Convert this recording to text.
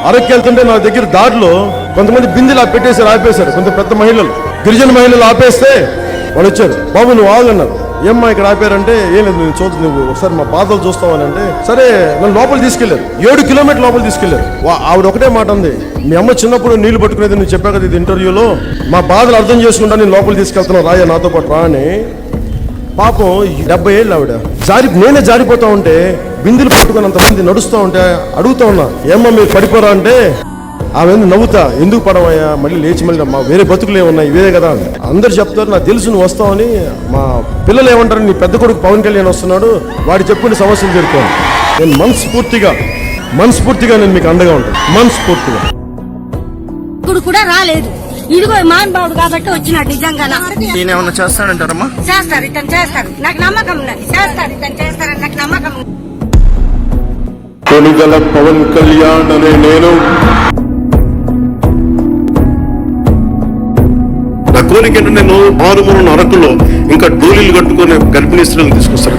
అరక్కి వెళ్తుంటే నా దగ్గర దారిలో కొంతమంది బిందెలు పెట్టేశారు, ఆపేశారు. కొంత పెద్ద మహిళలు, గిరిజన మహిళలు ఆపేస్తే వాళ్ళు వచ్చారు. బాబు నువ్వు ఆగన్నారు. ఏమ్మా ఇక్కడ ఆపారంటే ఏం లేదు, నేను చూద్దాం, నువ్వు ఒకసారి మా బాధలు చూస్తావని అంటే సరే నన్ను లోపల తీసుకెళ్లారు. 7 కిలోమీటర్ల లోపల తీసుకెళ్లారు. ఆవిడ ఒకటే మాట ఉంది, మీ అమ్మ చిన్నప్పుడు నీళ్లు పట్టుకునేది నువ్వు చెప్పా కదా ఇది ఇంటర్వ్యూలో, మా బాధలు అర్థం చేసుకుంటా నేను లోపల తీసుకెళ్తున్నావు, రాయ నాతో పాటు రా అని. పాపం 70 ఏళ్ళు ఆవిడ. నేనే జారిపోతా ఉంటే బిందులు పట్టుకుని అంతమంది నడుస్తూ ఉంటే అడుగుతా ఉన్నా, ఏమ్మా మీరు పడిపోరా అంటే ఆమె నవ్వుతా, ఎందుకు పడవయ్యా, మళ్ళీ లేచి మళ్ళీ మా వేరే బతుకులు ఏమున్నాయి ఇవే కదా. అందరు చెప్తారు నాకు తెలుసు నువ్వు వస్తావని. మా పిల్లలు ఏమంటారు, నీ పెద్ద కొడుకు పవన్ కళ్యాణ్ వస్తున్నాడు, వాడు చెప్పుకునే సమస్యలు తీరుకోను. నేను మనస్ఫూర్తిగా నేను మీకు అండగా ఉంటాను, మనస్ఫూర్తిగా. కూడా రాలేదు, ఇదిగో మహానుభావుడు కాబట్టి వచ్చినాడు. నిజంగా ఏమన్నా చేస్తాడంటారమ్మా? చేస్తారు, ఇతను చేస్తారు, నాకు నమ్మకం ఉన్నది. చేస్తారు, ఇతను చేస్తారని నాకు నమ్మకం ఉంది. కొనిదల పవన్ కళ్యాణ్ అనే నేను నా కోరిక ఏంటంటే నేను మారుమూల అరకులో ఇంకా డోలీలు కట్టుకునే గర్భిణీ స్త్రీలను తీసుకొస్తాను.